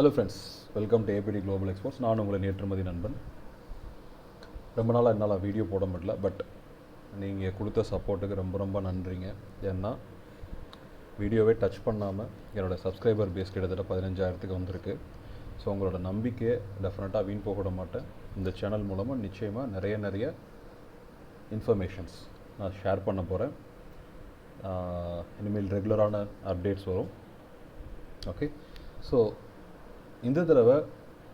Hello friends, welcome to ABT global exports. நான் உங்களை நேற்றுமதி நண்பன். ரொம்ப நாளாக என்னால் வீடியோ போட முடியல, பட் நீங்கள் கொடுத்த சப்போர்ட்டுக்கு ரொம்ப ரொம்ப நன்றிங்க. ஏன்னா வீடியோவே டச் பண்ணாமல் என்னோடய சப்ஸ்கிரைபர் பேஸ் கிட்டத்தட்ட 15,000க்கு வந்திருக்கு. ஸோ உங்களோட நம்பிக்கையை டெஃபினட்டாக வீண் போக விட மாட்டேன். இந்த சேனல் மூலமாக நிச்சயமாக நிறைய இன்ஃபர்மேஷன்ஸ் நான் ஷேர் பண்ண போகிறேன். இனிமேல் ரெகுலரான அப்டேட்ஸ் வரும். ஓகே, ஸோ இந்த தடவை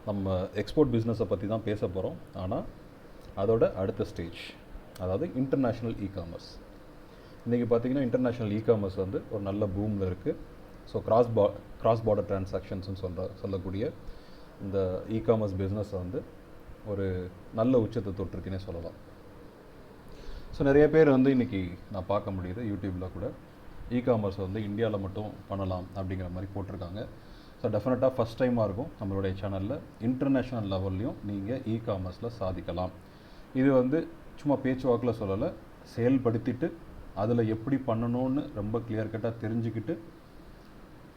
நம்ம எக்ஸ்போர்ட் பிஸ்னஸை பற்றி தான் பேச போகிறோம். ஆனால் அதோட அடுத்த ஸ்டேஜ், அதாவது இன்டர்நேஷ்னல் இ-காமர்ஸ். இன்றைக்கி பார்த்திங்கன்னா இன்டர்நேஷ்னல் இ-காமர்ஸ் வந்து ஒரு நல்ல பூமில் இருக்குது. ஸோ கிராஸ் பார்டர் டிரான்சாக்ஷன்ஸ்னு சொல்லக்கூடிய இந்த இ-காமர்ஸ் பிஸ்னஸ் வந்து ஒரு நல்ல உச்சத்தை தொட்டிருக்குன்னே சொல்லலாம். ஸோ நிறைய பேர் வந்து இன்றைக்கி நான் பார்க்க முடியுது யூடியூப்பில் கூட இ-காமர்ஸ் வந்து இந்தியாவில் மட்டும் பண்ணலாம் அப்படிங்கிற மாதிரி போட்டிருக்காங்க. ஸோ டெஃபினட்டாக ஃபஸ்ட் டைமாக இருக்கும் நம்மளுடைய சேனலில் இன்டர்நேஷ்னல் லெவல்லையும் நீங்கள் இ-காமர்ஸில் சாதிக்கலாம். இது வந்து சும்மா பேச்சுவாக்கில் சொல்லலை, செயல்படுத்திட்டு அதில் எப்படி பண்ணணும்னு ரொம்ப கிளியர் கட்டாக தெரிஞ்சுக்கிட்டு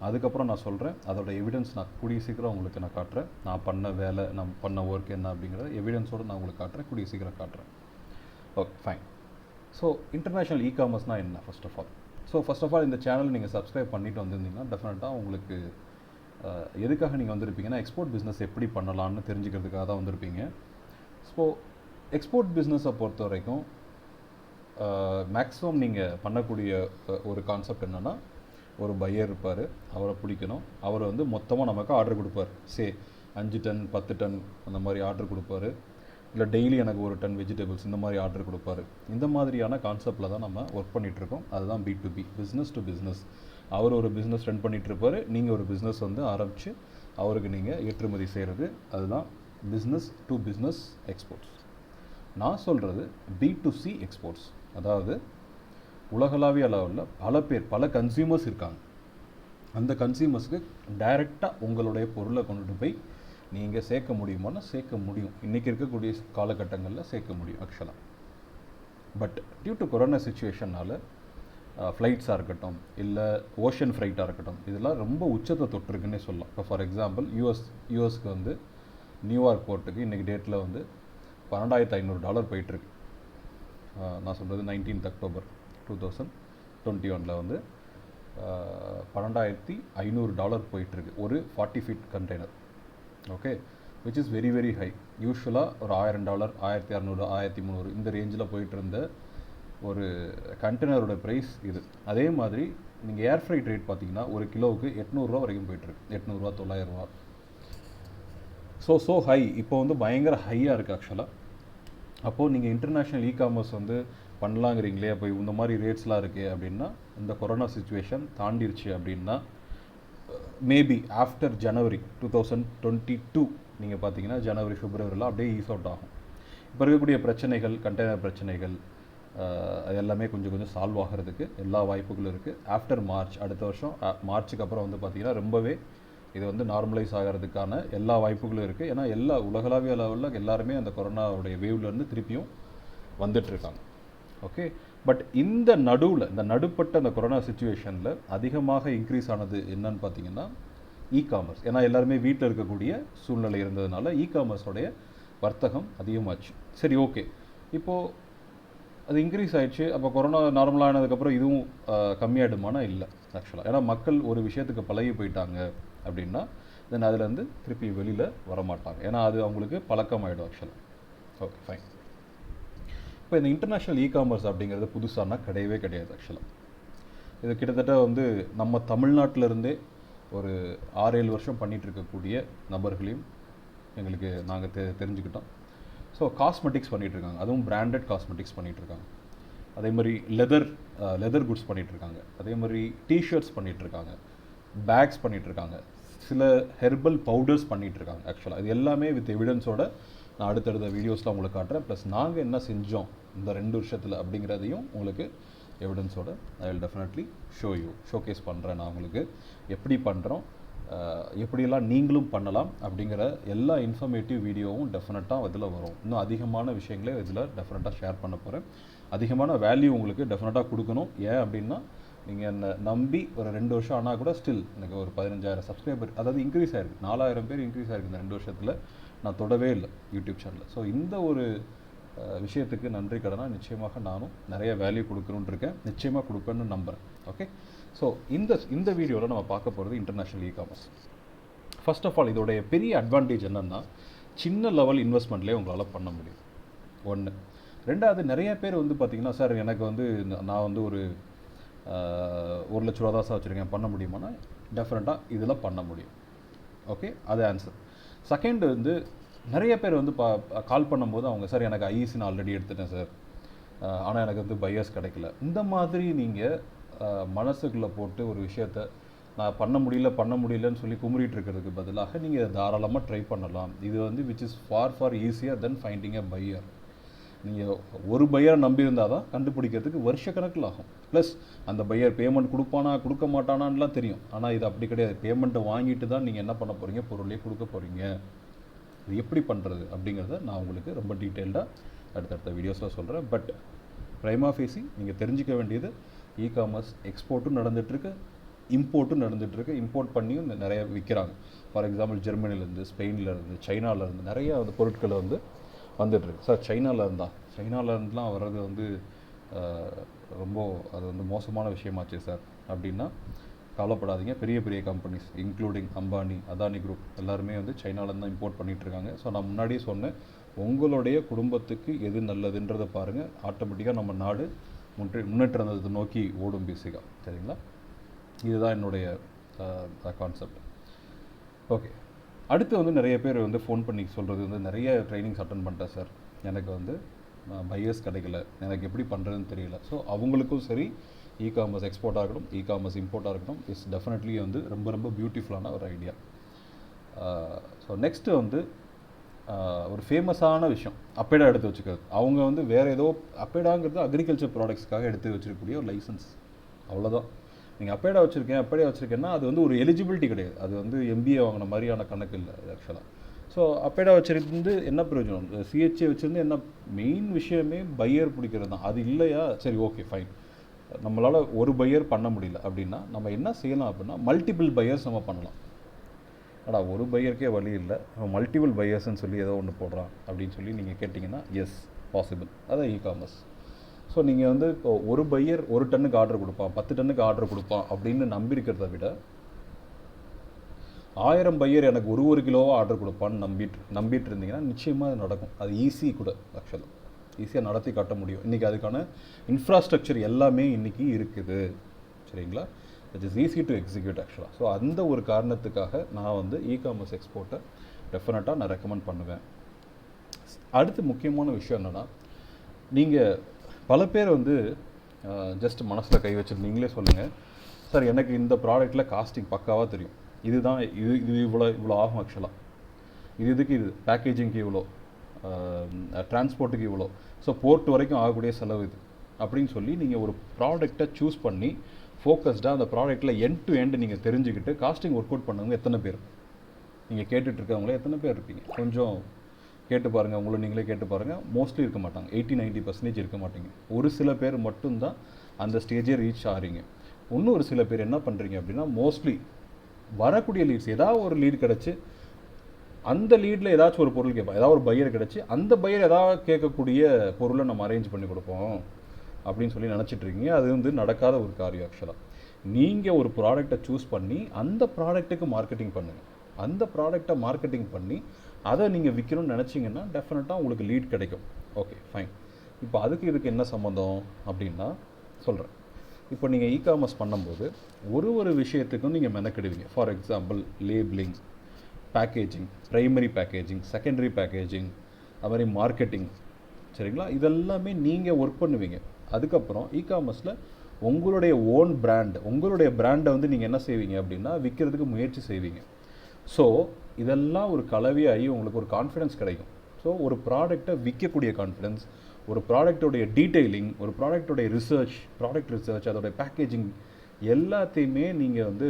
அதுக்கப்புறம் நான் சொல்கிறேன். அதோட எவிடன்ஸ் நான் கூடிய சீக்கிரம் உங்களுக்கு நான் காட்டுறேன். நான் பண்ண வேலை, நான் பண்ண ஒர்க் என்ன அப்படிங்கிறத எவிடன்ஸோடு நான் உங்களுக்கு காட்டுறேன், கூடிய சீக்கிரம் காட்டுறேன். Okay, fine. ஸோ இன்டர்நேஷ்னல் இ-காமர்ஸ்னால் என்ன? ஃபர்ஸ்ட் ஆஃப் ஆல் இந்த சேனல் நீங்கள் சப்ஸ்கிரைப் பண்ணிட்டு வந்திருந்தீங்கன்னா டெஃபினட்டாக உங்களுக்கு எதுக்காக நீங்கள் வந்திருப்பீங்கன்னா எக்ஸ்போர்ட் பிஸ்னஸ் எப்படி பண்ணலான்னு தெரிஞ்சுக்கிறதுக்காக தான் வந்திருப்பீங்க. ஸோ எக்ஸ்போர்ட் பிஸ்னஸை பொறுத்த வரைக்கும் மேக்ஸிமம் நீங்கள் பண்ணக்கூடிய ஒரு கான்செப்ட் என்னென்னா, ஒரு பையர் இருப்பார், அவரை பிடிக்கணும். அவர் வந்து மொத்தமாக நமக்கு ஆர்டர் கொடுப்பார். 5 டன் 10 டன் அந்த மாதிரி ஆர்டர் கொடுப்பாரு. இல்லை டெய்லி எனக்கு 1 டன் வெஜிடபிள்ஸ் இந்த மாதிரி ஆர்டர் கொடுப்பாரு. இந்த மாதிரியான கான்செப்டில் தான் நம்ம ஒர்க் பண்ணிகிட்ருக்கோம். அதுதான் B2B, பிஸ்னஸ் டு பிஸ்னஸ். அவர் ஒரு பிஸ்னஸ் ரன் பண்ணிகிட்ருப்பார், நீங்கள் ஒரு பிஸ்னஸ் வந்து ஆரம்பித்து அவருக்கு நீங்கள் ஏற்றுமதி செய்கிறது. அதுதான் பிஸ்னஸ் டு பிஸ்னஸ் எக்ஸ்போர்ட்ஸ். நான் சொல்கிறது B2C எக்ஸ்போர்ட்ஸ். அதாவது உலகளாவிய அளவில் பல கன்சியூமர்ஸ் இருக்காங்க. அந்த கன்சியூமர்ஸ்க்கு டைரெக்டாக உங்களுடைய பொருளை கொண்டுட்டு போய் நீங்கள் சேர்க்க முடியுமானா சேர்க்க முடியும். இன்றைக்கி இருக்கக்கூடிய காலகட்டங்களில் சேர்க்க முடியும் ஆக்சுவலாக. பட் டியூ டு கொரோனா சிச்சுவேஷனால் ஃப்ளைட்ஸாக இருக்கட்டும், இல்லை ஓஷன் ஃப்ளைட்டாக இருக்கட்டும், இதெல்லாம் ரொம்ப உச்சத்தை தொட்டிருக்குன்னே சொல்லலாம். இப்போ ஃபார் எக்ஸாம்பிள் யூஎஸ்க்கு வந்து நியூயார்க் போர்ட்டுக்கு இன்றைக்கி டேட்டில் வந்து $12,500 போயிட்டுருக்கு. நான் சொல்கிறது 19th October 2021 வந்து $12,500 போயிட்டுருக்கு ஒரு 40 feet container. Okay, which is very very high. யூஸ்வலாக ஒரு $1,000, $1,200, $1,300 இந்த ரேஞ்சில் போயிட்டு இருந்த ஒரு கண்டெய்னரோட ப்ரைஸ் இது. அதே மாதிரி நீங்கள் ஏர் ஃப்ரைட் ரேட் பார்த்தீங்கன்னா ஒரு கிலோவுக்கு $800 வரைக்கும் போயிட்டுருக்கு. $800, $900. So high. இப்போ வந்து பயங்கர ஹையாக இருக்குது ஆக்சுவலாக. அப்போது நீங்கள் இன்டர்நேஷ்னல் இ-காமர்ஸ் வந்து பண்ணலாங்கிறீங்களே, அப்போ இந்த மாதிரி ரேட்ஸ்லாம் இருக்குது அப்படின்னா, இந்த கொரோனா சுச்சுவேஷன் தாண்டிருச்சு அப்படின்னா மேபி ஆஃப்டர் ஜனவரி 2022 நீங்கள் பார்த்தீங்கன்னா ஜனவரி பிப்ரவரியில் அப்படியே ஈஸ் அவுட் ஆகும். இப்போ இருக்கக்கூடிய பிரச்சனைகள், கண்டெய்னர் பிரச்சனைகள், அது எல்லாமே கொஞ்சம் சால்வ் ஆகிறதுக்கு எல்லா வாய்ப்புகளும் இருக்குது. ஆஃப்டர் மார்ச், அடுத்த வருஷம் மார்ச்சுக்கு அப்புறம் வந்து பார்த்திங்கன்னா ரொம்பவே இது வந்து நார்மலைஸ் ஆகிறதுக்கான எல்லா வாய்ப்புகளும் இருக்குது. ஏன்னா எல்லா உலகளாவிய லெவலில் எல்லாருமே அந்த கொரோனாவுடைய வேவ்லேருந்து திருப்பியும் வந்துட்டுருக்காங்க. ஓகே, பட் இந்த நடுப்பட்ட அந்த கொரோனா சுச்சுவேஷனில் அதிகமாக இன்க்ரீஸ் ஆனது என்னன்னு பார்த்தீங்கன்னா இ-காமர்ஸ். ஏன்னா எல்லாருமே வீட்டில் இருக்கக்கூடிய சூழ்நிலை இருந்ததுனால இ-காமர்ஸோடைய வர்த்தகம் அதிகமாச்சு. சரி, ஓகே, இப்போது அது இன்க்ரீஸ் ஆகிடுச்சு. அப்போ கொரோனா நார்மலானதுக்கப்புறம் இதுவும் கம்மியாகிடுமானா இல்லை ஆக்சுவலாக. ஏன்னா மக்கள் ஒரு விஷயத்துக்கு பழகி போயிட்டாங்க அப்படின்னா தென் அதுலேருந்து திருப்பி வெளியில் வரமாட்டாங்க. ஏன்னா அது அவங்களுக்கு பழக்கமாகிடும் ஆக்சுவலாக. Okay, fine. இப்போ இந்த இன்டர்நேஷ்னல் இ-காமர்ஸ் அப்படிங்கிறது புதுசானா கிடையவே கிடையாது ஆக்சுவலாக. இது கிட்டத்தட்ட வந்து நம்ம தமிழ்நாட்டிலேருந்தே ஒரு 6-7 வருஷம் பண்ணிகிட்டு இருக்கக்கூடிய நபர்களையும் எங்களுக்கு நாங்கள் தெரிஞ்சுக்கிட்டோம். ஸோ காஸ்மெட்டிக்ஸ் பண்ணிகிட்ருக்காங்க, அதுவும் பிராண்டட் காஸ்மெட்டிக்ஸ் பண்ணிகிட்ருக்காங்க. அதே மாதிரி லெதர் குட்ஸ் பண்ணிகிட்ருக்காங்க. அதே மாதிரி டிஷர்ட்ஸ் பண்ணிகிட்ருக்காங்க, பேக்ஸ் பண்ணிகிட்ருக்காங்க, சில ஹெர்பல் பவுடர்ஸ் பண்ணிகிட்ருக்காங்க ஆக்சுவலாக. இது எல்லாமே வித் எவிடன்ஸோட நான் அடுத்தடுத்த வீடியோஸில் உங்களுக்கு காட்டுறேன். ப்ளஸ் நாங்கள் என்ன செஞ்சோம் இந்த 2 வருஷத்தில் அப்படிங்கிறதையும் உங்களுக்கு எவிடன்ஸோட ஐ வில் டெஃபினெட்லி ஷோகேஸ் பண்ணுறேன். நான் உங்களுக்கு எப்படி பண்ணுறோம், எப்படியெல்லாம் நீங்களும் பண்ணலாம் அப்படிங்கிற எல்லா இன்ஃபர்மேட்டிவ் வீடியோவும் டெஃபினட்டாக இதில் வரும். இன்னும் அதிகமான விஷயங்களே இதில் டெஃபினட்டாக ஷேர் பண்ண போகிறேன். அதிகமான வேல்யூ உங்களுக்கு டெஃபினட்டாக கொடுக்கணும். ஏன் அப்படின்னா நீங்கள் என்னை நம்பி ஒரு 2 வருஷம் ஆனால் கூட ஸ்டில் எனக்கு ஒரு 15,000 சப்ஸ்கிரைபர், அதாவது இன்க்ரீஸ் ஆயிருக்கு, 4,000 பேர் இன்க்ரீஸ் ஆயிருக்கு இந்த 2 வருஷத்தில். நான் தொடவே இல்லை யூடியூப் சேனலில். ஸோ இந்த ஒரு விஷயத்துக்கு நன்றி கடனாக நிச்சயமாக நானும் நிறைய வேல்யூ கொடுக்கணுன்னு இருக்கேன், நிச்சயமாக கொடுப்பேன்னு நம்புகிறேன். ஓகே, ஸோ இந்த வீடியோவில் நம்ம பார்க்க போகிறது international e-commerce. First of all இதோடைய பெரிய அட்வான்டேஜ் என்னென்னா, சின்ன லெவல் இன்வெஸ்ட்மெண்ட்லேயே உங்களால் பண்ண முடியும். ஒன்று. ரெண்டாவது, நிறைய பேர் வந்து பார்த்திங்கன்னா, சார் எனக்கு வந்து நான் வந்து ஒரு 1 லட்ச ரூபா தான் சார் வச்சுருக்கேன், பண்ண முடியுமானா டெஃபினட்டாக இதில் பண்ண முடியும். ஓகே, அது ஆன்சர். செகண்ட் வந்து, நிறைய பேர் வந்து கால் பண்ணும்போது அவங்க, சார் எனக்கு ஐஇசி நான் ஆல்ரெடி எடுத்துட்டேன் சார், ஆனால் எனக்கு வந்து பையர்ஸ் கிடைக்கல. இந்த மாதிரி நீங்கள் மனசுக்குள்ளே போட்டு ஒரு விஷயத்த நான் பண்ண முடியலன்னு சொல்லி குமுறிட்டு இருக்கிறதுக்கு பதிலாக நீங்கள் தாராளமாக ட்ரை பண்ணலாம். இது வந்து which is far easier than finding a buyer. நீங்கள் ஒரு பையரை நம்பியிருந்தால் தான் கண்டுபிடிக்கிறதுக்கு வருஷக்கணக்கில் ஆகும். ப்ளஸ் அந்த பையர் பேமெண்ட் கொடுப்பானா கொடுக்க மாட்டானான்லாம் தெரியும். ஆனால் இது அப்படி கிடையாது. பேமெண்ட்டை வாங்கிட்டு தான் நீங்கள் என்ன பண்ண போகிறீங்க, பொருளே கொடுக்க போகிறீங்க. இது எப்படி பண்ணுறது அப்படிங்கிறத நான் உங்களுக்கு ரொம்ப டீட்டெயில்டாக அடுத்தடுத்த வீடியோஸில் சொல்கிறேன். பட் ப்ரைமா ஃபேஸி நீங்கள் தெரிஞ்சிக்க வேண்டியது, இ-காமர்ஸ் எக்ஸ்போர்ட்டும் நடந்துகிட்ருக்கு, இம்போர்ட்டும் நடந்துகிட்ருக்கு. இம்போர்ட் பண்ணியும் நிறைய விற்கிறாங்க. ஃபார் எக்ஸாம்பிள் ஜெர்மனிலேருந்து, ஸ்பெயின்லேருந்து, சைனாவிலேருந்து நிறைய அந்த பொருட்களை வந்து வந்துட்டுருக்கு. சார் சைனாவிலேருந்துலாம் வர்றது வந்து ரொம்ப அது வந்து மோசமான விஷயமாச்சு சார் அப்படின்னா கவலைப்படாதீங்க. பெரிய பெரிய companies including Ambani, Adani group எல்லாருமே வந்து சைனாவிலேருந்து தான் இம்போர்ட் பண்ணிகிட்ருக்காங்க. ஸோ நான் முன்னாடியே சொன்னேன், உங்களுடைய குடும்பத்துக்கு எது நல்லதுன்றதை பாருங்கள். ஆட்டோமேட்டிக்காக நம்ம நாடு முன்னேற்றத்தை நோக்கி ஓடும் பேசிக்காக. சரிங்களா? இதுதான் என்னுடைய கான்செப்ட். ஓகே, அடுத்து வந்து நிறைய பேர் வந்து ஃபோன் பண்ணி சொல்கிறது வந்து, நிறைய ட்ரைனிங்ஸ் அட்டன் பண்ணிட்டேன் சார், எனக்கு வந்து பையர்ஸ் கிடைக்கல, எனக்கு எப்படி பண்ணுறதுன்னு தெரியல. ஸோ அவங்களுக்கும் சரி, இ-காமர்ஸ் எக்ஸ்போர்ட்டாக இருக்கட்டும், இ-காமர்ஸ் இம்போர்ட்டாக இருக்கட்டும், இட்ஸ் டெஃபினெட்லி வந்து ரொம்ப ரொம்ப பியூட்டிஃபுல்லான ஒரு ஐடியா. ஸோ நெக்ஸ்ட்டு வந்து ஒரு ஃபேமஸான விஷயம், அப்பேடா எடுத்து வச்சுக்கிறது. அவங்க வந்து வேறு ஏதோ, அப்பேடாங்கிறது அக்ரிகல்ச்சர் ப்ராடக்ட்ஸ்க்காக எடுத்து வச்சுருக்கக்கூடிய ஒரு லைசன்ஸ், அவ்வளோதான். நீங்கள் அப்பேடா வச்சுருக்கேன்னா அது வந்து ஒரு எலிஜிபிலிட்டி கிடையாது. அது வந்து எம்பிஏ வாங்கின மாதிரியான கணக்கு இல்லை ஆக்சுவலாக. ஸோ அப்பேடா வச்சுருந்து என்ன பிரயோஜனம்? சிஹெச்ஏ வச்சுருந்து என்ன, மெயின் விஷயமே பையர் பிடிக்கிறது தான். அது இல்லையா, சரி ஓகே ஃபைன், நம்மளால் ஒரு பையர் பண்ண முடியல அப்படின்னா நம்ம என்ன செய்யலாம் அப்படின்னா, மல்டிபிள் பையர்ஸ் நம்ம பண்ணலாம். ஆனால் ஒரு பையருக்கே வழி இல்லை, மல்டிபிள் பையர்ஸ்ன்னு சொல்லி ஏதோ ஒன்று போடுறான் அப்படின்னு சொல்லி நீங்கள் கேட்டிங்கன்னா, எஸ் பாசிபிள். அதான் இ-காமர்ஸ். ஸோ நீங்கள் வந்து இப்போ ஒரு பையர் 1 டன்னுக்கு ஆர்டர் கொடுப்பான், 10 டன்னுக்கு ஆர்டர் கொடுப்பான் அப்படின்னு நம்பியிருக்கிறத விட, 1000 பையர் எனக்கு ஒரு கிலோவாக ஆர்டர் கொடுப்பான்னு நம்பிட்டு இருந்தீங்கன்னா நிச்சயமாக அது நடக்கும். அது ஈஸி கூட, ஆக்சுவலாக ஈஸியாக நடத்தி காட்ட முடியும். இன்றைக்கி அதுக்கான இன்ஃப்ராஸ்ட்ரக்சர் எல்லாமே இன்றைக்கி இருக்குது. சரிங்களா? It is easy to execute ஆக்சுவலாக. ஸோ அந்த ஒரு காரணத்துக்காக நான் வந்து இ-காமர்ஸ் எக்ஸ்போர்ட்டை டெஃபினட்டாக நான் ரெக்கமெண்ட் பண்ணுவேன். அடுத்து முக்கியமான விஷயம் என்னென்னா, நீங்கள் பல பேர் வந்து ஜஸ்ட் மனசில் கை வச்சுட்டு நீங்களே சொல்லுங்கள், சார் எனக்கு இந்த ப்ராடக்ட்டில் காஸ்டிங் பக்காவாக தெரியும், இதுதான் இது இவ்வளோ ஆகும் ஆக்சுவலாக, இதுக்கு இது பேக்கேஜிங்க்கு இவ்வளோ, டிரான்ஸ்போர்ட்டுக்கு இவ்வளோ, ஸோ போர்ட் வரைக்கும் ஆகக்கூடிய செலவு இது அப்படின்னு சொல்லி நீங்கள் ஒரு ப்ராடக்டை சூஸ் பண்ணி ஃபோக்கஸ்டாக அந்த ப்ராடக்ட்டில் எண்ட் டு எண்ட் நீங்கள் தெரிஞ்சுக்கிட்டு காஸ்டிங் ஒர்க் அவுட் பண்ணவங்க எத்தனை பேர்? நீங்கள் கேட்டுட்ருக்கவங்களே எத்தனை பேர் இருப்பீங்க? கொஞ்சம் கேட்டு பாருங்கள், உங்களை நீங்களே கேட்டு பாருங்கள். மோஸ்ட்லி இருக்க மாட்டாங்க, 80-90% இருக்க மாட்டீங்க. ஒரு சில பேர் மட்டும்தான் அந்த ஸ்டேஜே ரீச் ஆகிறீங்க. இன்னும் ஒரு சில பேர் என்ன பண்ணுறீங்க அப்படின்னா, மோஸ்ட்லி வரக்கூடிய லீட்ஸ், ஏதாவது ஒரு லீட் கிடச்சி அந்த லீடில் ஏதாச்சும் ஒரு பொருள் கேட்போம், ஏதாவது ஒரு பையர் கிடச்சி அந்த பையர் ஏதாவது கேட்கக்கூடிய பொருளை நம்ம அரேஞ்ச் பண்ணி கொடுப்போம் அப்படின்னு சொல்லி நினச்சிட்ருக்கீங்க. அது வந்து நடக்காத ஒரு காரியம் ஆக்சுவலாக. நீங்கள் ஒரு ப்ராடக்டை சூஸ் பண்ணி அந்த ப்ராடக்ட்டுக்கு மார்க்கெட்டிங் பண்ணுங்கள். அந்த ப்ராடக்டை மார்க்கெட்டிங் பண்ணி அதை நீங்கள் விற்கணும்னு நினச்சிங்கன்னா டெஃபினட்டாக உங்களுக்கு லீட் கிடைக்கும். Okay fine. இப்போ இதுக்கு என்ன சம்மந்தம் அப்படின்னா சொல்கிறேன். இப்போ நீங்கள் இ-காமர்ஸ் பண்ணும்போது ஒரு விஷயத்துக்கும் நீங்கள் மெனக்கெடுவீங்க. For example labelling, packaging, primary packaging, secondary packaging, அது மாதிரி மார்க்கெட்டிங். சரிங்களா? இதெல்லாமே நீங்கள் ஒர்க் பண்ணுவீங்க. அதுக்கப்புறம் இ-காமர்ஸில் உங்களுடைய ஓன் உங்களுடைய பிராண்டை வந்து நீங்கள் என்ன செய்வீங்க அப்படின்னா விற்கிறதுக்கு முயற்சி செய்வீங்க. ஸோ இதெல்லாம் ஒரு கலவையாகி உங்களுக்கு ஒரு கான்ஃபிடென்ஸ் கிடைக்கும். ஸோ ஒரு ப்ராடக்டை விற்கக்கூடிய கான்ஃபிடென்ஸ், ஒரு ப்ராடக்டோடைய டீட்டெயிலிங், ஒரு ப்ராடக்டோடைய ப்ராடக்ட் ரிசர்ச், அதோடைய பேக்கேஜிங் எல்லாத்தையுமே நீங்கள் வந்து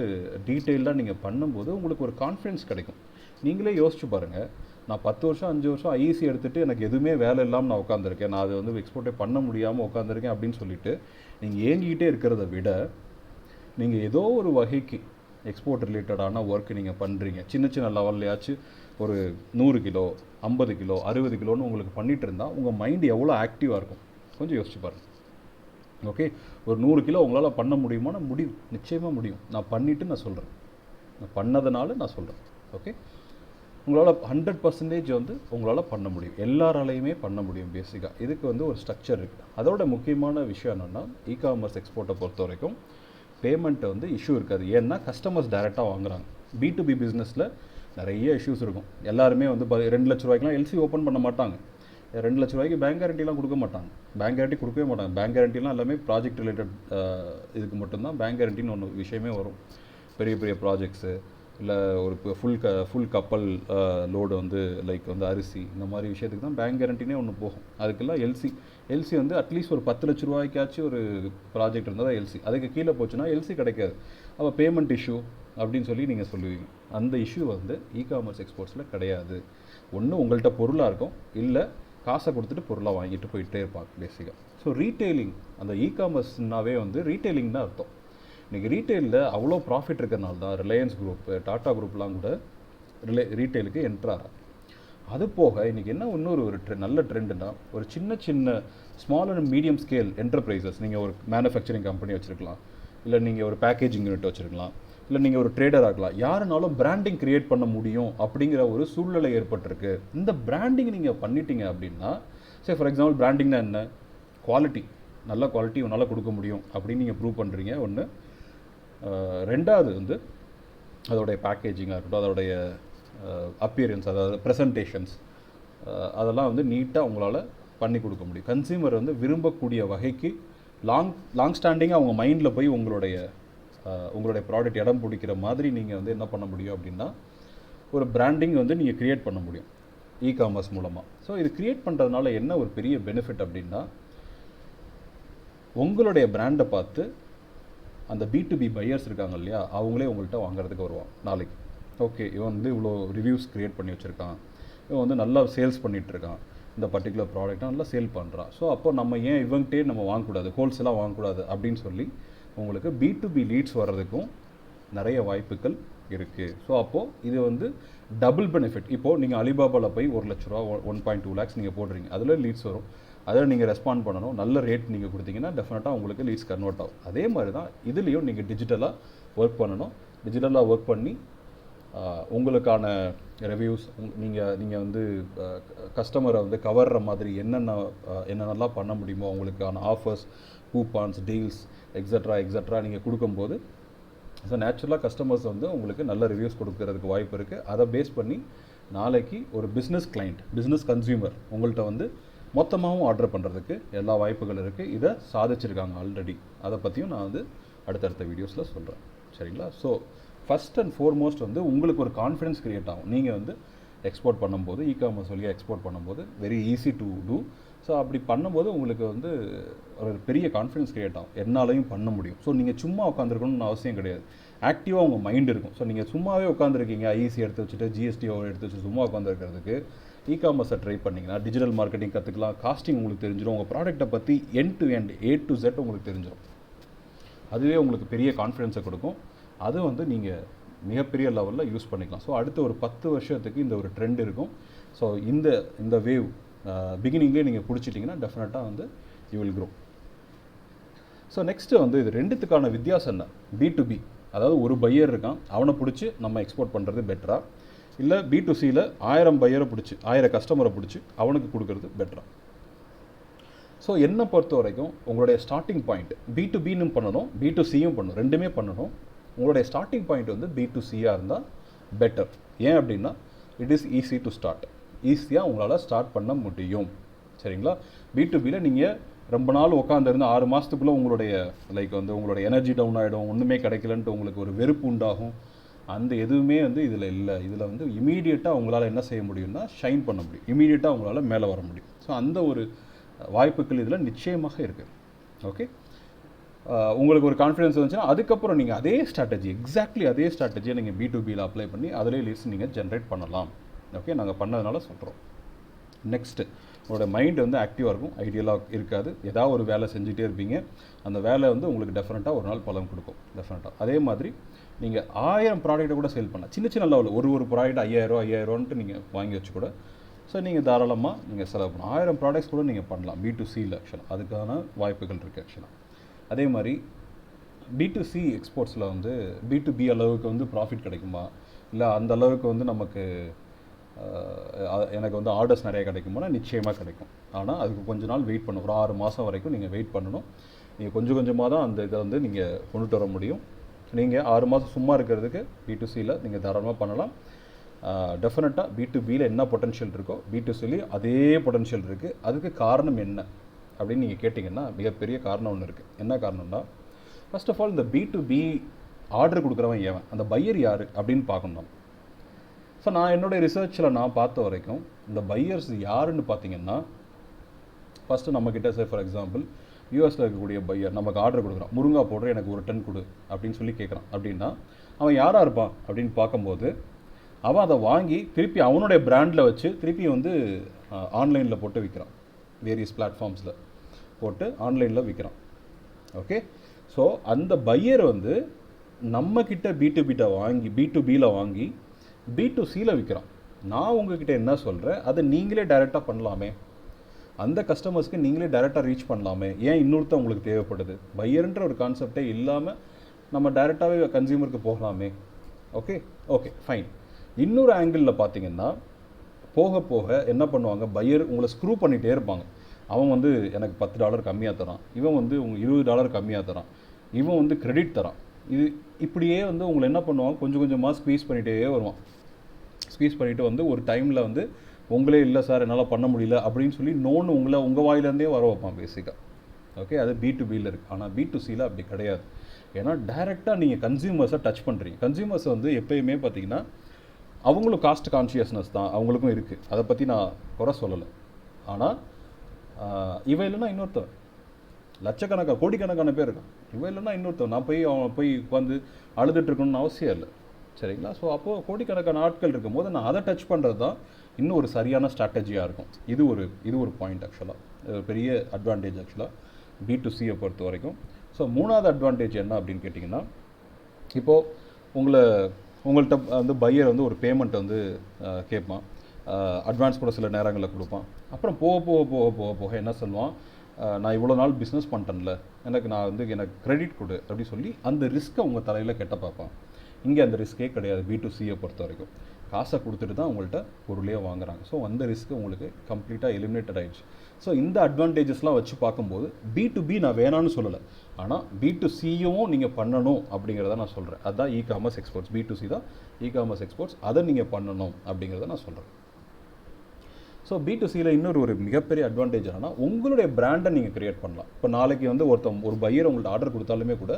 டீட்டெயில்டாக நீங்கள் பண்ணும்போது உங்களுக்கு ஒரு கான்ஃபிடென்ஸ் கிடைக்கும். நீங்களே யோசிச்சு பாருங்கள், நான் 10 வருஷம் 5 வருஷம் ஐஇசி எடுத்துகிட்டு எனக்கு எதுவுமே வேலை இல்லாமல் நான் உட்காந்துருக்கேன், நான் அதை வந்து எக்ஸ்போர்ட்டே பண்ண முடியாமல் உட்காந்துருக்கேன் அப்படின்னு சொல்லிட்டு நீங்கள் ஏங்கிக்கிட்டே இருக்கிறத விட, நீங்கள் ஏதோ ஒரு வகைக்கு எக்ஸ்போர்ட் ரிலேட்டடான ஒர்க் நீங்கள் பண்ணுறீங்க, சின்ன சின்ன லெவல்லையாச்சும் ஒரு 100 கிலோ 50 கிலோ 60 கிலோன்னு உங்களுக்கு பண்ணிகிட்டு இருந்தால் உங்கள் மைண்டு எவ்வளோ ஆக்டிவாக இருக்கும் கொஞ்சம் யோசிச்சு பாருங்கள். ஓகே, ஒரு 100 கிலோ உங்களால் பண்ண முடியுமானா முடியும், நிச்சயமாக முடியும். நான் பண்ணிவிட்டு நான் சொல்கிறேன், நான் பண்ணதுனால நான் சொல்கிறேன். ஓகே, உங்களால் 100% வந்து உங்களால் பண்ண முடியும், எல்லாராலையுமே பண்ண முடியும். பேசிக்காக இதுக்கு வந்து ஒரு ஸ்ட்ரக்சர் இருக்குது. அதோட முக்கியமான விஷயம் என்னென்னா, இகாமர்ஸ் எக்ஸ்போர்ட்டை பொறுத்த வரைக்கும் பேமெண்ட்டை வந்து இஷ்யூ இருக்காது. ஏன்னா கஸ்டமர்ஸ் டைரெக்டாக வாங்குறாங்க. B2B பிஸ்னஸில் நிறைய இஷ்யூஸ் இருக்கும். எல்லாருமே வந்து 2 லட்ச ரூபாய்க்குலாம் எல்சி ஓப்பன் பண்ண மாட்டாங்க. 2 லட்ச ரூபாய்க்கு பேங்க் கேரண்டிலாம் கொடுக்க மாட்டாங்க. பேங்க் கேரண்டி கொடுக்கவே மாட்டாங்க. பேங்க் கேரண்டிலாம் எல்லாமே ப்ராஜெக்ட் ரிலேட்டட் இதுக்கு மட்டும்தான் பேங்க் கேரண்டின்னு ஒன்று விஷயமே வரும். பெரிய பெரிய ப்ராஜெக்ட்ஸு இல்லை ஒரு ஃபுல் கப்பல் லோடு வந்து லைக் வந்து அரிசி இந்த மாதிரி விஷயத்துக்கு தான் பேங்க் கேரண்டினே ஒன்று போகும். அதுக்கெல்லாம் எல்சி வந்து அட்லீஸ்ட் ஒரு 10 லட்ச ரூபாய்க்காச்சும் ஒரு ப்ராஜெக்ட் இருந்தால் தான் எல்சி. அதுக்கு கீழே போச்சுன்னா எல்சி கிடைக்காது. அப்போ பேமெண்ட் இஷ்யூ அப்படின்னு சொல்லி நீங்கள் சொல்லுவீங்க. அந்த இஷ்யூ வந்து இகாமர்ஸ் எக்ஸ்போர்ட்ஸில் கிடையாது. ஒன்று உங்கள்கிட்ட பொருளாக இருக்கும், இல்லை காசை கொடுத்துட்டு பொருளாக வாங்கிட்டு போயிட்டே இருப்பாங்க பேசிக்காக. ஸோ ரீட்டெயிலிங், அந்த இகாமர்ஸ்னாவே வந்து ரீட்டெயிலிங் தான் அர்த்தம். இன்றைக்கி ரீட்டெயிலில் அவ்வளோ ப்ராஃபிட் இருக்கிறனால தான் ரிலையன்ஸ் குரூப்பு, டாட்டா குரூப்லாம் கூட ரீட்டெயிலுக்கு என்ட்ராகிறாங்க. அது போக இன்றைக்கி என்ன இன்னொரு நல்ல ட்ரெண்டுனா, ஒரு சின்ன small and medium scale enterprises, நீங்கள் ஒரு மேனுஃபேக்சரிங் கம்பெனி வச்சுருக்கலாம், இல்லை நீங்கள் ஒரு பேக்கேஜிங் யூனிட் வச்சுருக்கலாம், இல்லை நீங்கள் ஒரு ட்ரேடர் ஆகலாம். யாருனாலும் பிராண்டிங் க்ரியேட் பண்ண முடியும் அப்படிங்கிற ஒரு சூழ்நிலை ஏற்பட்டிருக்கு. இந்த பிராண்டிங் நீங்கள் பண்ணிட்டீங்க அப்படின்னா, சரி ஃபார் எக்ஸாம்பிள் பிராண்டிங்னா என்ன, குவாலிட்டி, நல்ல குவாலிட்டி உன்னால் கொடுக்க முடியும் அப்படின்னு நீங்கள் ப்ரூவ் பண்ணுறீங்க ஒன்று. ரெண்டாவது வந்து அதோடைய பேக்கேஜிங்காக இருக்கட்டும், அதோடைய அப்பியரன்ஸ், அதாவது ப்ரெசன்டேஷன்ஸ், அதெல்லாம் வந்து நீட்டாக உங்களால் பண்ணி கொடுக்க முடியும். கன்சியூமர் வந்து விரும்பக்கூடிய வகைக்கு லாங் ஸ்டாண்டிங்காக அவங்க மைண்டில் போய் உங்களுடைய ப்ராடக்ட் இடம் பிடிக்கிற மாதிரி நீங்கள் வந்து என்ன பண்ண முடியும் அப்படின்னா, ஒரு பிராண்டிங் வந்து நீங்கள் க்ரியேட் பண்ண முடியும் இகாமர்ஸ் மூலமாக. ஸோ இது க்ரியேட் பண்ணுறதுனால என்ன ஒரு பெரிய பெனிஃபிட் அப்படின்னா, உங்களுடைய பிராண்டை பார்த்து அந்த B2B பையர்ஸ் இருக்காங்க இல்லையா, அவங்களே உங்கள்கிட்ட வாங்குறதுக்கு வருவாங்க நாளைக்கு. ஓகே, இவன் வந்து இவ்வளோ ரிவ்யூஸ் க்ரியேட் பண்ணி வச்சுருக்கான், இவன் வந்து நல்லா சேல்ஸ் பண்ணிகிட்ருக்கான், இந்த பர்டிகுலர் ப்ராடக்ட்டை நல்லா சேல் பண்ணுறான். ஸோ அப்போ நம்ம ஏன் இவங்ககிட்டே நம்ம வாங்கக்கூடாது, ஹோல்சேலாக வாங்கக்கூடாது அப்படின்னு சொல்லி உங்களுக்கு B2B லீட்ஸ் வர்றதுக்கும் நிறைய வாய்ப்புகள் இருக்குது. ஸோ அப்போது இது வந்து டபுள் பெனிஃபிட். இப்போது நீங்கள் அலிபாபாவில் போய் 1 லட்ச ரூபா 1.2 lakhs நீங்கள் போடுறீங்க, அதில் லீட்ஸ் வரும், அதில் நீங்கள் ரெஸ்பாண்ட் பண்ணணும், நல்ல ரேட் நீங்கள் கொடுத்தீங்கன்னா டெஃபினட்டாக உங்களுக்கு லீட்ஸ் கன்வெர்ட் ஆகும். அதே மாதிரி தான் இதுலேயும் நீங்கள் டிஜிட்டலாக ஒர்க் பண்ணணும். டிஜிட்டலாக ஒர்க் பண்ணி உங்களுக்கான ரிவ்யூஸ், நீங்கள் வந்து கஸ்டமரை வந்து கவர்ற மாதிரி என்னென்னலாம் பண்ண முடியுமோ உங்களுக்கான ஆஃபர்ஸ், கூப்பான்ஸ், டீல்ஸ் எக்ஸட்ரா நீங்கள் கொடுக்கும்போது, ஸோ நேச்சுரலாக கஸ்டமர்ஸ் வந்து உங்களுக்கு நல்ல ரிவ்யூஸ் கொடுக்கறதுக்கு வாய்ப்பு இருக்குது. அதை பேஸ் பண்ணி நாளைக்கு ஒரு பிஸ்னஸ் கிளைண்ட், பிஸ்னஸ் கன்சியூமர் உங்கள்கிட்ட வந்து மொத்தமாகவும் ஆர்டர் பண்ணுறதுக்கு எல்லா வாய்ப்புகள் இருக்குது. இதை சாதிச்சிருக்காங்க ஆல்ரெடி. அதை பற்றியும் நான் வந்து அடுத்தடுத்த வீடியோஸில் சொல்கிறேன். சரிங்களா? ஸோ ஃபஸ்ட் அண்ட் ஃபோர்மோஸ்ட் வந்து உங்களுக்கு ஒரு கான்ஃபிடன்ஸ் க்ரியேட் ஆகும். நீங்கள் வந்து எக்ஸ்போர்ட் பண்ணும்போது, இகாமர்ஸ் வழியாக எக்ஸ்போர்ட் பண்ணும்போது very easy to do. So அப்படி பண்ணும்போது உங்களுக்கு வந்து ஒரு பெரிய கான்ஃபிடன்ஸ் க்ரியேட் ஆகும், என்னாலையும் பண்ண முடியும். ஸோ நீங்கள் சும்மா உட்காந்துருக்கணும்னு அவசியம் கிடையாது, ஆக்டிவாக உங்கள் மைண்ட் இருக்கும். ஸோ நீங்கள் சும்மாவே உட்காந்துருக்கீங்க, ஐசி எடுத்து வச்சுட்டு ஜிஎஸ்டி எடுத்து வச்சு சும்மா உட்காந்துருக்கிறதுக்கு இகாமர்ஸை ட்ரை பண்ணிங்கன்னா டிஜிட்டல் மார்க்கெட்டிங் கற்றுக்கலாம், காஸ்டிங் உங்களுக்கு தெரிஞ்சிடும், உங்கள் ப்ராடக்ட்டை பற்றி end to end A to Z உங்களுக்கு தெரிஞ்சிடும். அதுவே உங்களுக்கு பெரிய கான்ஃபிடென்ஸை கொடுக்கும். அது வந்து நீங்கள் மிகப்பெரிய லெவலில் யூஸ் பண்ணிக்கலாம். ஸோ அடுத்த ஒரு 10 வருஷத்துக்கு இந்த ஒரு ட்ரெண்ட் இருக்கும். ஸோ இந்த வேவ் பிகினிங்லேயே நீங்கள் பிடிச்சிட்டிங்கன்னா டெஃபினட்டாக வந்து you will grow. So next வந்து இது ரெண்டுத்துக்கான வித்தியாசம் என்ன, B2B, அதாவது ஒரு பையர் இருக்கான், அவனை பிடிச்சி நம்ம எக்ஸ்போர்ட் பண்ணுறது பெட்டரா, இல்லை B2Cயில் 1000 பையரை பிடிச்சி 1000 கஸ்டமரை பிடிச்சி அவனுக்கு கொடுக்கறது பெட்டரா. ஸோ என்னை பொறுத்த வரைக்கும் உங்களுடைய ஸ்டார்டிங் பாயிண்ட் B2Bன்னு பண்ணணும், B2Cயும் பண்ணணும், ரெண்டுமே பண்ணணும். உங்களுடைய ஸ்டார்டிங் பாயிண்ட் வந்து B2Cயாக இருந்தால் பெட்டர். ஏன் அப்படின்னா it is easy to start, ஈஸியாக உங்களால் ஸ்டார்ட் பண்ண முடியும். சரிங்களா? B2Bயில் நீங்கள் ரொம்ப நாள் உட்காந்துருந்து 6 மாதத்துக்குள்ளே உங்களுடைய உங்களுடைய எனர்ஜி டவுன் ஆகிடும், ஒன்றுமே கிடைக்கலன்ட்டு உங்களுக்கு ஒரு வெறுப்பு உண்டாகும். அந்த எதுவுமே வந்து இதில் இல்லை. இதில் வந்து இமீடியட்டாக உங்களால் என்ன செய்ய முடியும்னா ஷைன் பண்ண முடியும், இமீடியட்டாக உங்களால் மேலே வர முடியும். ஸோ அந்த ஒரு வாய்ப்புகள் இதில் நிச்சயமாக இருக்குது. ஓகே, உங்களுக்கு ஒரு கான்ஃபிடன்ஸ் வந்துச்சுன்னா அதுக்கப்புறம் நீங்கள் அதே ஸ்ட்ராட்டஜி, எக்ஸாக்ட்லி அதே ஸ்ட்ராட்டஜியை நீங்கள் B2Bயில் அப்ளை பண்ணி அதிலே லீட்ஸ் நீங்கள் ஜென்ரேட் பண்ணலாம். ஓகே, நாங்கள் பண்ணதுனால சொல்கிறோம். நெக்ஸ்ட்டு உங்களோட மைண்ட் வந்து ஆக்டிவாக இருக்கும், ஐடியலாக இருக்காது. ஏதாவது ஒரு வேலை செஞ்சுட்டே இருப்பீங்க. அந்த வேலை வந்து உங்களுக்கு டெஃபினட்டாக ஒரு நாள் பலன் கொடுக்கும் டெஃபினட்டாக. அதே மாதிரி நீங்கள் 1000 ப்ராடக்ட்டை கூட சேல் பண்ணலாம். சின்ன சின்ன லெவலில் ஒரு ப்ராடக்ட் 5000 நீங்கள் வாங்கி வச்சு கூட ஸோ நீங்கள் தாராளமாக நீங்கள் செலவு பண்ணலாம். 1000 ப்ராடக்ட்ஸ் கூட நீங்கள் பண்ணலாம் B2Cயில் ஆக்சுவலாக. அதுக்கான வாய்ப்புகள் இருக்குது ஆக்சுவலாக. அதே மாதிரி B2C எக்ஸ்போர்ட்ஸில் வந்து B2B அளவுக்கு வந்து ப்ராஃபிட் கிடைக்குமா, இல்லை அந்த அளவுக்கு வந்து நமக்கு எனக்கு வந்து ஆர்டர்ஸ் நிறைய கிடைக்குமானா நிச்சயமாக கிடைக்கும். ஆனால் அதுக்கு கொஞ்ச நாள் வெயிட் பண்ணணும். ஒரு 6 மாதம் வரைக்கும் நீங்கள் வெயிட் பண்ணணும். நீங்கள் கொஞ்சம் கொஞ்சமாக தான் அந்த இதை வந்து நீங்கள் கொண்டுட்டு வர முடியும். நீங்கள் 6 மாதம் சும்மா இருக்கிறதுக்கு B2Cயில் நீங்கள் தாராளமாக பண்ணலாம். டெஃபினட்டாக B2Bயில் என்ன பொட்டன்ஷியல் இருக்கோ B2Cலையும் அதே பொட்டன்ஷியல் இருக்குது. அதுக்கு காரணம் என்ன அப்படின்னு நீங்கள் கேட்டிங்கன்னா மிகப்பெரிய காரணம் ஒன்று இருக்குது. என்ன காரணம்னா, ஃபர்ஸ்ட் ஆஃப் ஆல் இந்த B2B ஆர்டர் கொடுக்குறவன் ஏவன், அந்த பையர் யார் அப்படின்னு பார்க்கணும். ஸோ நான் என்னுடைய ரிசர்ச்சில் நான் பார்த்த வரைக்கும் இந்த பையர்ஸ் யாருன்னு பார்த்தீங்கன்னா, ஃபஸ்ட்டு நம்மக்கிட்ட ஃபார் எக்ஸாம்பிள் யூஎஸில் இருக்கக்கூடிய பையர் நமக்கு ஆர்டர் கொடுக்குறான், முருங்கா பவுடர் எனக்கு ஒரு 10 கொடு அப்படின்னு சொல்லி கேட்குறான். அப்படின்னா அவன் யாராக இருப்பான் அப்படின்னு பார்க்கும்போது, அவன் அதை வாங்கி திருப்பி அவனுடைய பிராண்டில் வச்சு திருப்பி வந்து ஆன்லைனில் போட்டு விற்கிறான். வேரியஸ் பிளாட்ஃபார்ம்ஸில் போட்டு ஆன்லைனில் விற்கிறான். ஓகே, ஸோ அந்த பையர் வந்து நம்மக்கிட்ட B2Bயில் வாங்கி B2Cயில் விற்கிறான். நான் உங்ககிட்ட என்ன சொல்கிறேன், அதை நீங்களே டைரெக்டாக பண்ணலாமே, அந்த கஸ்டமர்ஸ்க்கு நீங்களே டைரெக்டாக ரீச் பண்ணலாமே, ஏன் இன்னொருத்த உங்களுக்கு தேவைப்படுது? பையர்ன்ற ஒரு கான்செப்டே இல்லாமல் நம்ம டைரெக்டாகவே கன்சியூமருக்கு போகலாமே. Okay okay fine. இன்னொரு ஆங்கிளில் பார்த்தீங்கன்னா, போக போக என்ன பண்ணுவாங்க, பையர் உங்களை ஸ்க்ரூ பண்ணிகிட்டே இருப்பாங்க. அவன் வந்து எனக்கு $10 கம்மியாக தரான், இவன் வந்து உங்களுக்கு $20 கம்மியாக தரான், இவன் வந்து கிரெடிட் தரான். இப்படியே வந்து உங்களை என்ன பண்ணுவாங்க, கொஞ்சம் கொஞ்சமாக ஸ்க்வீஸ் பண்ணிகிட்டே வருவான். ஸ்க்வீஸ் பண்ணிவிட்டு வந்து ஒரு டைமில் வந்து உங்களே இல்லை சார் என்னால் பண்ண முடியல அப்படின்னு சொல்லி உங்கள் வாயிலேருந்தே வர வைப்பான் பேசிக்காக. ஓகே, அது B2Bயில் இருக்குது. ஆனால் B2Cயில் அப்படி கிடையாது. ஏன்னா டைரெக்டாக நீங்கள் கன்சியூமர்ஸை டச் பண்ணுறீங்க. கன்சியூமர்ஸ் வந்து எப்போயுமே பார்த்தீங்கன்னா அவங்களும் காஸ்ட் கான்ஷியஸ்னஸ் தான் அவங்களுக்கும் இருக்குது, அதை பற்றி நான் குறை சொல்லலை. ஆனால் இவன் இல்லைன்னா இன்னொருத்தவன், லட்சக்கணக்கான கோடிக்கணக்கான பேர் இருக்கான், இவன் இல்லைன்னா இன்னொருத்தவன். நான் அவன் போய் உட்காந்து அழுதுட்டுருக்கணும்னு அவசியம் இல்லை, சரிங்களா? ஸோ அப்போது கோடிக்கணக்கான ஆட்கள் இருக்கும் போது நான் அதை டச் பண்ணுறது தான் இன்னும் ஒரு சரியான ஸ்ட்ராட்டஜியாக இருக்கும். இது ஒரு பாயிண்ட் ஆக்சுவலாக, பெரிய அட்வான்டேஜ் ஆக்சுவலாக B2Cயை பொறுத்த வரைக்கும். ஸோ மூணாவது அட்வான்டேஜ் என்ன அப்படின்னு கேட்டிங்கன்னா, இப்போது உங்கள்கிட்ட வந்து பையர் வந்து ஒரு பேமெண்ட் வந்து கேட்பான், அட்வான்ஸ் கூட சில நேரங்களில் கொடுப்பான். அப்புறம் போக என்ன சொல்லுவான், நான் இவ்வளோ நாள் பிஸ்னஸ் பண்ணிட்டேன்ல, எனக்கு கிரெடிட் கொடு அப்படி சொல்லி அந்த ரிஸ்க்கை உங்கள் தலையில் கெட்ட பார்ப்பான். இங்கே அந்த ரிஸ்க்கே கிடையாது. B2Cயை பொறுத்த வரைக்கும் காசை கொடுத்துட்டு தான் உங்கள்கிட்ட பொருளே வாங்குறாங்க. ஸோ அந்த ரிஸ்க்கு உங்களுக்கு கம்ப்ளீட்டாக எலிமினேட்டட் ஆகிடுச்சு. ஸோ இந்த அட்வான்டேஜஸ்லாம் வச்சு பார்க்கும்போது B2B நான் வேணான்னு சொல்லலை, ஆனால் B2Cயும் நீங்கள் பண்ணணும் அப்படிங்கிறத நான் சொல்கிறேன். அதுதான் E-commerce எக்ஸ்போர்ட்ஸ். B2C தான் E-commerce எக்ஸ்போர்ட்ஸ், அதை நீங்கள் பண்ணணும் அப்படிங்கிறத நான் சொல்கிறேன். ஸோ B2Cயில் இன்னொரு மிகப்பெரிய அட்வான்டேஜ் என்னன்னா, உங்களுடைய பிராண்டை நீங்கள் க்ரியேட் பண்ணலாம். இப்போ நாளைக்கு வந்து ஒரு பையர் உங்கள்கிட்ட ஆர்டர் கொடுத்தாலுமே கூட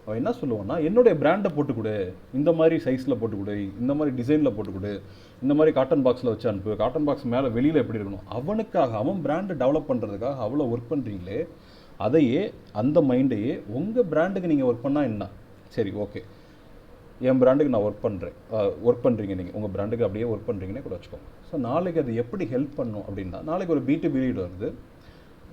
அவன் என்ன சொல்லுவான்னா, என்னுடைய பிராண்டை போட்டு கொடு, இந்த மாதிரி சைஸில் போட்டு கொடு, இந்த மாதிரி டிசைனில் போட்டு கொடு, இந்த மாதிரி காட்டன் பாக்ஸில் வச்சு அனுப்பு, காட்டன் பாக்ஸ் மேலே வெளியில் எப்படி இருக்கணும், அவனுக்காக அவன் பிராண்டை டெவலப் பண்ணுறதுக்காக அவ்வளோ ஒர்க் பண்ணுறீங்களே, அதையே அந்த மைண்டையே உங்கள் பிராண்டுக்கு நீங்கள் ஒர்க் பண்ணால் என்ன, சரி ஓகே என் பிராண்டுக்கு நான் ஒர்க் பண்ணுறீங்க, நீங்கள் உங்கள் பிராண்டுக்கு அப்படியே ஒர்க் பண்ணுறீங்கன்னே கூட வச்சுக்கோங்க. ஸோ நாளைக்கு அது எப்படி ஹெல்ப் பண்ணும் அப்படின்னா, நாளைக்கு ஒரு B2B லீட் வருது,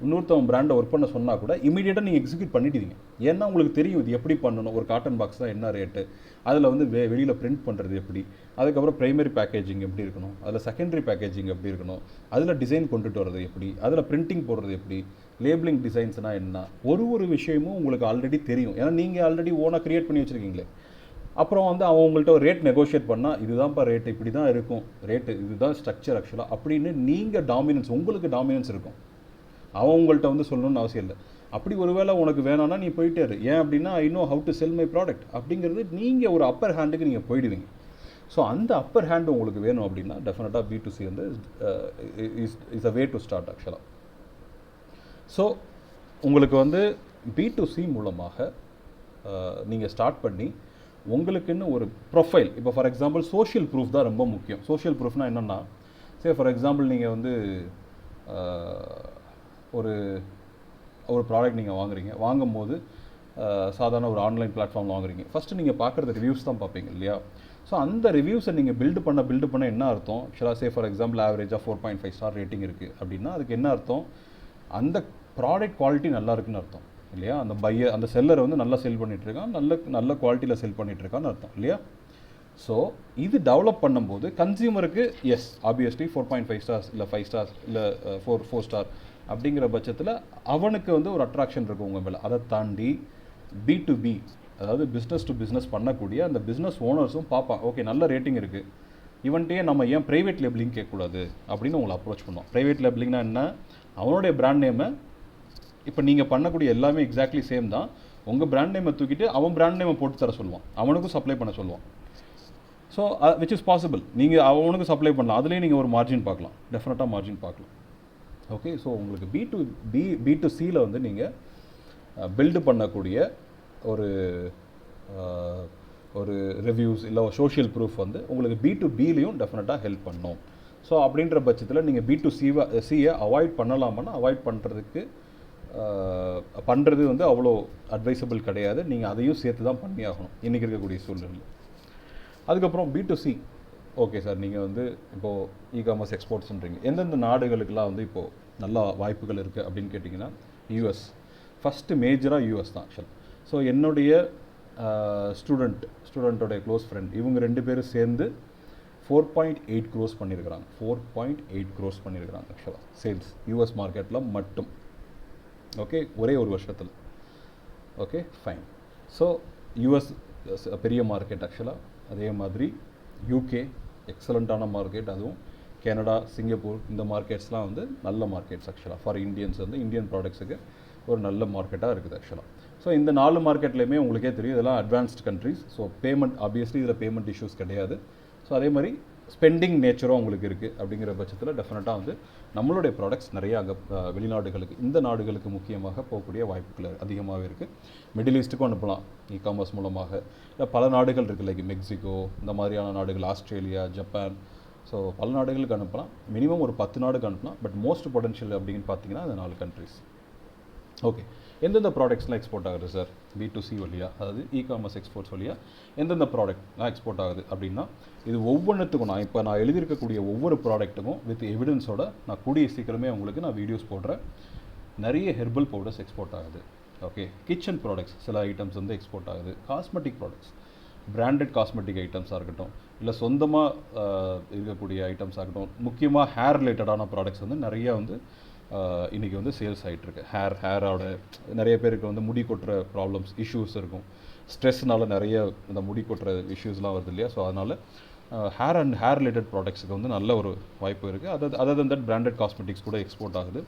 இன்னொருத்தவன் பிராண்டை ஒர்க் பண்ண சொன்னால் கூட இமீடியட்டாக நீங்கள் எக்ஸிக்யூட் பண்ணிட்டீங்க. ஏன்னா உங்களுக்கு தெரியும் இது எப்படி பண்ணணும், ஒரு காட்டன் பாக்ஸ் தான் என்ன ரேட்டு, அதில் வந்து வெளியில் பிரிண்ட் பண்ணுறது எப்படி, அதுக்கப்புறம் ப்ரைமரி பேக்கேஜிங் எப்படி இருக்கணும், அதில் செகண்டரி பேக்கேஜிங் எப்படி இருக்கணும், அதில் டிசைன் கொண்டுட்டு வர்றது எப்படி, அதில் பிரிண்டிங் போடுறது எப்படி, லேபிளிங் டிசைன்ஸ்னால் என்ன, ஒரு விஷயமும் உங்களுக்கு ஆல்ரெடி தெரியும். ஏன்னா நீங்கள் ஆல்ரெடி ஓனாக க்ரியேட் பண்ணி வச்சுருக்கீங்களே. அப்புறம் வந்து அவன் உங்கள்கிட்ட ஒரு ரேட் நெகோஷியேட் பண்ணால், இதுதான்ப்பா ரேட்டு, இப்படி தான் இருக்கும் ரேட்டு, இதுதான் ஸ்ட்ரக்சர் ஆக்சுவலாக அப்படின்னு நீங்கள் உங்களுக்கு டாமினன்ஸ் இருக்கும். அவன் உங்கள்கிட்ட வந்து சொல்லணும்னு அவசியம் இல்லை. அப்படி ஒருவேளை உனக்கு வேணான்னா நீ போயிட்டே இரு. ஏன் அப்படின்னா, I know how to sell my product அப்படிங்கிறது நீங்கள் ஒரு அப்பர் ஹேண்டுக்கு நீங்கள் போயிடுவீங்க. ஸோ அந்த அப்பர் ஹேண்டு உங்களுக்கு வேணும் அப்படின்னா டெஃபினட்டாக B2C வந்து is a way to start ஆக்சுவலாக. ஸோ உங்களுக்கு வந்து B2C மூலமாக நீங்கள் ஸ்டார்ட் பண்ணி உங்களுக்குன்னு ஒரு ப்ரொஃபைல், இப்போ ஃபார் எக்ஸாம்பிள் சோஷியல் ப்ரூஃப் தான் ரொம்ப முக்கியம். சோஷியல் ப்ரூஃப்னால் என்னென்னா, ஃபார் எக்ஸாம்பிள் நீங்கள் வந்து ஒரு ப்ராடக்ட் நீங்கள் வாங்கும்போது சாதாரண ஒரு ஆன்லைன் பிளாட்ஃபார்மில் வாங்குறீங்க. ஃபஸ்ட்டு நீங்கள் பார்க்குறது ரிவ்யூஸ் தான் பார்ப்பீங்க இல்லையா? ஸோ அந்த ரிவ்யூஸை நீங்கள் பில்டு பண்ண என்ன அர்த்தம்? சே ஃபார் எக்ஸாம்பிள் ஆவரேஜாக 4.5 ஸ்டார் ரேட்டிங் இருக்குது அப்படின்னா அதுக்கு என்ன அர்த்தம்? அந்த ப்ராடக்ட் குவாலிட்டி நல்லா இருக்குன்னு அர்த்தம் இல்லையா? அந்த செல்லரை வந்து நல்லா செல் பண்ணிகிட்ருக்கான், நல்ல குவாலிட்டியில் செல் பண்ணிகிட்ருக்கான்னு அர்த்தம் இல்லையா? ஸோ இது டெவலப் பண்ணும்போது கன்சியூமருக்கு எஸ் ஆப்வியஸ்லி 4.5 ஸ்டார்ஸ் இல்லை 5 ஸ்டார்ஸ் இல்லை 4 ஸ்டார் அப்படிங்கிற பட்சத்தில் அவனுக்கு வந்து ஒரு அட்ராக்ஷன் இருக்கும் உங்கள் மேலே. அதை தாண்டி B2B, அதாவது பிஸ்னஸ் டு பிஸ்னஸ் பண்ணக்கூடிய அந்த பிஸ்னஸ் ஓனர்ஸும் பார்ப்பான், ஓகே நல்ல ரேட்டிங் இருக்குது, இவன்ட்டே நம்ம ஏன் ப்ரைவேட் லேபிளிங் கேட்கக்கூடாது அப்படின்னு உங்களை அப்ரோச் பண்ணுவோம். ப்ரைவேட் லேபிளிங்னா என்ன? அவனுடைய பிராண்ட் நேமை, இப்போ நீங்கள் பண்ணக்கூடிய எல்லாமே எக்ஸாக்ட்லி சேம் தான், உங்கள் பிராண்ட் நேமை தூக்கிட்டு அவன் பிராண்ட் நேமை போட்டு தர சொல்லுவான், அவனுக்கும் சப்ளை பண்ண சொல்லுவான். ஸோ விச் இஸ் பாசிபிள், நீங்கள் அவனுக்கு சப்ளை பண்ணலாம், அதுலேயும் நீங்கள் ஒரு மார்ஜின் பார்க்கலாம், டெஃபினட்டாக மார்ஜின் பார்க்கலாம். ஓகே, ஸோ உங்களுக்கு B2Cயில் வந்து நீங்கள் பில்டு பண்ணக்கூடிய ஒரு ரிவ்யூஸ் இல்லை சோஷியல் ப்ரூஃப் வந்து உங்களுக்கு B2Bலையும் டெஃபினட்டாக ஹெல்ப் பண்ணும். ஸோ அப்படின்ற பட்சத்தில் நீங்கள் B2Cயை அவாய்ட் பண்ணலாமான்னா அவாய்ட் பண்ணுறது வந்து அவ்வளோ அட்வைசபிள் கிடையாது. நீங்கள் அதையும் சேர்த்து தான் பண்ணி ஆகணும் இன்றைக்கி இருக்கக்கூடிய சூழ்நிலை. அதுக்கப்புறம் B2C, ஓகே சார், நீங்கள் வந்து இப்போது இ-காமர்ஸ் எக்ஸ்போர்ட்ஸ்ன்றீங்க, எந்தெந்த நாடுகளுக்கெல்லாம் வந்து இப்போது நல்லா வாய்ப்புகள் இருக்குது அப்படின்னு கேட்டிங்கன்னா US, ஃபஸ்ட்டு மேஜராக US தான் ஆக்சுவல். ஸோ என்னுடைய ஸ்டூடெண்ட்டோடைய க்ளோஸ் ஃப்ரெண்ட் இவங்க 2 பேரும் சேர்ந்து 4.8 crores பண்ணியிருக்கிறாங்க. 4.8 crores பண்ணியிருக்கிறாங்க ஆக்சுவலாக சேல்ஸ் US மார்க்கெட்டில் மட்டும். ஓகே, ஒரே ஒரு வருஷத்தில். Okay fine. ஸோ US பெரிய மார்க்கெட் ஆக்சுவலாக. அதே மாதிரி UK எக்ஸலண்ட்டான மார்க்கெட், அதுவும் கனடா, சிங்கப்பூர் இந்த மார்க்கெட்ஸ்லாம் வந்து நல்ல மார்க்கெட்ஸ் ஆக்சுவலாக ஃபார் இந்தியன்ஸ், வந்து இந்தியன் ப்ராடக்ட்ஸுக்கு ஒரு நல்ல மார்க்கெட்டாக இருக்குது ஆக்சுவலாக. ஸோ இந்த 4 மார்க்கெட்லேயுமே உங்களுக்கே தெரியும் இதெல்லாம் advanced countries. So payment obviously இதில் பேமெண்ட் இஷ்யூஸ் கிடையாது. ஸோ அதே மாதிரி ஸ்பெண்டிங் நேச்சரும் உங்களுக்கு இருக்குது. அப்படிங்கிற பட்சத்தில் டெஃபினட்டாக வந்து நம்மளுடைய ப்ராடக்ட்ஸ் நிறைய அங்கே வெளிநாடுகளுக்கு, இந்த நாடுகளுக்கு முக்கியமாக போகக்கூடிய வாய்ப்புகள் அதிகமாகவே இருக்குது. மிடில் ஈஸ்ட்டுக்கும் அனுப்பலாம் இ-காமர்ஸ் மூலமாக. இல்லை பல நாடுகள் இருக்குது, லைக் மெக்சிகோ இந்த மாதிரியான நாடுகள், ஆஸ்திரேலியா, ஜப்பான், ஸோ பல நாடுகளுக்கு அனுப்பலாம். மினிமம் ஒரு 10 நாடுக்கு அனுப்பலாம். பட் மோஸ்ட் பொட்டன்ஷியல் அப்படின்னு பார்த்தீங்கன்னா அந்த 4 கண்ட்ரிஸ். ஓகே, எந்தெந்த ப்ராடக்ட்ஸ்லாம் எக்ஸ்போர்ட் ஆகுது சார் B2C வழியாக, அதாவது இ-காமர்ஸ் எக்ஸ்போர்ட்ஸ் வழியாக எந்தெந்த ப்ராடக்ட்லாம் எக்ஸ்போர்ட் ஆகுது அப்படின்னா, இது ஒவ்வொன்றுத்துக்கும் நான் எழுதியிருக்கக்கூடிய ஒவ்வொரு ப்ராடக்ட்டுக்கும் வித் எவிடன்ஸோட நான் கூடிய சீக்கிரமே உங்களுக்கு நான் வீடியோஸ் போடுறேன். நிறைய ஹெர்பல் பவுடர்ஸ் எக்ஸ்போர்ட் ஆகுது. ஓகே, கிச்சன் ப்ராடக்ட்ஸ் சில ஐட்டம்ஸ் வந்து எக்ஸ்போர்ட் ஆகுது. காஸ்மெட்டிக் ப்ராடக்ட்ஸ், பிராண்டட் காஸ்மெட்டிக் ஐட்டம்ஸாக இருக்கட்டும், இல்லை சொந்தமாக இருக்கக்கூடிய ஐட்டம்ஸாக இருக்கட்டும், முக்கியமாக ஹேர் ரிலேட்டடான ப்ராடக்ட்ஸ் வந்து நிறையா வந்து இன்றைக்கி வந்து சேல்ஸ் ஆகிட்டுருக்கு. ஹேரோட நிறைய பேருக்கு வந்து முடி கொட்டுற ப்ராப்ளம்ஸ், இஷ்யூஸ் இருக்கும். ஸ்ட்ரெஸ்னால நிறைய இந்த முடி கொட்டுற இஷ்யூஸ்லாம் வருது இல்லையா? ஸோ அதனால் ஹேர் ரிலேட்டட் ப்ராடக்ட்ஸுக்கு வந்து நல்ல ஒரு வாய்ப்பு இருக்குது. Other than that branded cosmetics கூட எக்ஸ்போர்ட் ஆகுது.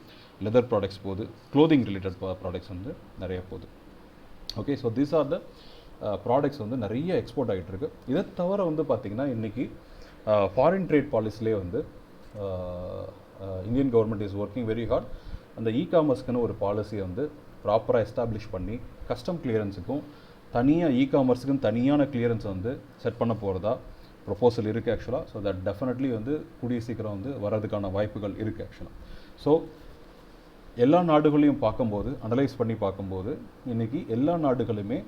லெதர் ப்ராடக்ட்ஸ் போகுது. க்ளோதிங் ரிலேட்டட் ப்ராடக்ட்ஸ் வந்து நிறைய போகுது. Okay, so these are the products வந்து நிறைய எக்ஸ்போர்ட் ஆகிட்டு இருக்கு. இதை தவிர வந்து பார்த்திங்கன்னா இன்றைக்கி ஃபாரின் ட்ரேட் பாலிசிலே வந்து Indian government is working very hard. அந்த இ-காமர்ஸ்க்குன்னு ஒரு பாலிசியை வந்து ப்ராப்பராக எஸ்டாப்ளிஷ் பண்ணி கஸ்டம் கிளியரன்ஸுக்கும் தனியாக இ-காமர்ஸுக்குன்னு தனியான கிளியரன்ஸை வந்து செட் பண்ண போகிறதா ப்ரொபோசல் இருக்குது ஆக்சுவலாக. ஸோ தட் டெஃபினெட்லி வந்து கூடிய சீக்கிரம் வந்து வர்றதுக்கான வாய்ப்புகள் இருக்குது ஆக்சுவலாக. ஸோ எல்லா நாடுகளையும் பார்க்கும்போது, அனலைஸ் பண்ணி பார்க்கும்போது, இன்றைக்கி எல்லா நாடுகளுமே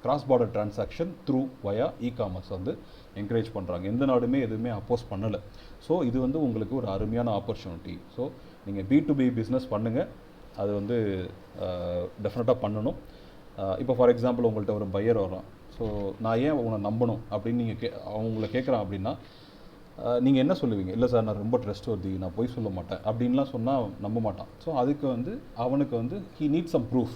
கிராஸ் பார்டர் டிரான்சாக்ஷன் த்ரூ வயா இ-காமர்ஸ் வந்து என்கரேஜ் பண்ணுறாங்க. எந்த நாடுமே எதுவுமே அப்போஸ் பண்ணலை. ஸோ இது வந்து உங்களுக்கு ஒரு அருமையான ஆப்பர்ச்சுனிட்டி. ஸோ நீங்கள் B2B பிஸ்னஸ் பண்ணுங்கள், அது வந்து டெஃபினட்டாக பண்ணணும். இப்போ ஃபார் எக்ஸாம்பிள் உங்கள்கிட்ட ஒரு பையர் வரான், ஸோ நான் ஏன் உன்னை நம்பணும் அப்படின்னு நீங்கள் அவங்கள கேட்குறான் அப்படின்னா நீங்கள் என்ன சொல்லுவீங்க? இல்லை சார் நான் ரொம்ப ட்ரஸ்ட் வருது, நான் போய் சொல்ல மாட்டேன் அப்படின்லாம் சொன்னால் நம்ப மாட்டான். ஸோ அதுக்கு வந்து அவனுக்கு வந்து ஹீ நீட் சம் ப்ரூஃப்.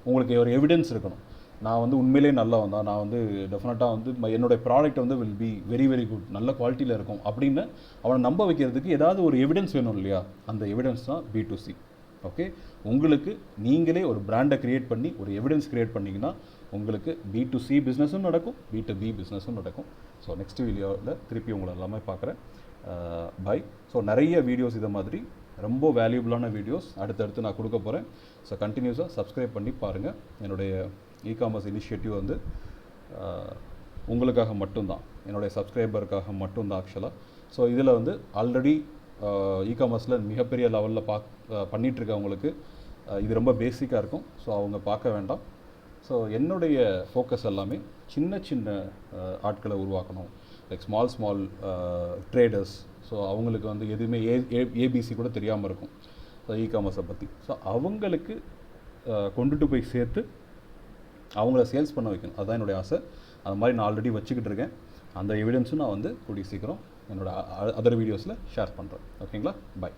உங்களுக்கு ஒரு எவிடன்ஸ் இருக்கணும். நான் வந்து உண்மையிலே நல்லா வந்தேன், நான் வந்து டெஃபினட்டாக வந்து என்னோடய ப்ராடக்ட் வந்து will be very very good, நல்ல குவாலிட்டியில் இருக்கும் அப்படின்னு அவனை நம்ப வைக்கிறதுக்கு ஏதாவது ஒரு எவிடன்ஸ் வேணும் இல்லையா? அந்த எவிடன்ஸ் தான் B2C. ஓகே, உங்களுக்கு நீங்களே ஒரு பிராண்டை க்ரியேட் பண்ணி ஒரு எவிடன்ஸ் க்ரியேட் பண்ணிங்கன்னா உங்களுக்கு B2C பிஸ்னஸும் நடக்கும், B2B பிஸ்னஸும் நடக்கும். ஸோ நெக்ஸ்ட் வீடியோவில் திருப்பி உங்களை எல்லாமே பார்க்குறேன். பை. ஸோ நிறைய வீடியோஸ் இதை மாதிரி ரொம்ப வேல்யூபிளான வீடியோஸ் அடுத்தடுத்து நான் கொடுக்க போகிறேன். ஸோ கண்டினியூஸாக சப்ஸ்கிரைப் பண்ணி பாருங்கள். என்னுடைய இ-காமர்ஸ் இனிஷியேட்டிவ் வந்து உங்களுக்காக மட்டும்தான், என்னுடைய சப்ஸ்கிரைபருக்காக மட்டும்தான் ஆக்சுவலாக. ஸோ இதில் வந்து ஆல்ரெடி இ-காமர்ஸில் மிகப்பெரிய லெவலில் பண்ணிகிட்ருக்கவங்களுக்கு இது ரொம்ப பேசிக்காக இருக்கும். ஸோ அவங்க பார்க்க வேண்டாம். ஸோ என்னுடைய ஃபோக்கஸ் எல்லாமே சின்ன சின்ன ஆட்களை உருவாக்கணும், லைக் ஸ்மால் ட்ரேடர்ஸ். ஸோ அவங்களுக்கு வந்து எதுவுமே ஏபிசி கூட தெரியாமல் இருக்கும் ஸோ இ-காமர்ஸை பற்றி. ஸோ அவங்களுக்கு கொண்டுட்டு போய் சேர்த்து அவங்கள சேல்ஸ் பண்ண வைக்கணும், அதுதான் என்னுடைய ஆசை. அது மாதிரி நான் ஆல்ரெடி வச்சுக்கிட்டு இருக்கேன். அந்த எவிடன்ஸும் நான் வந்து கூடிய சீக்கிரம் என்னோடய அதர் வீடியோஸில் ஷேர் பண்ணுறேன். ஓகேங்களா? பை.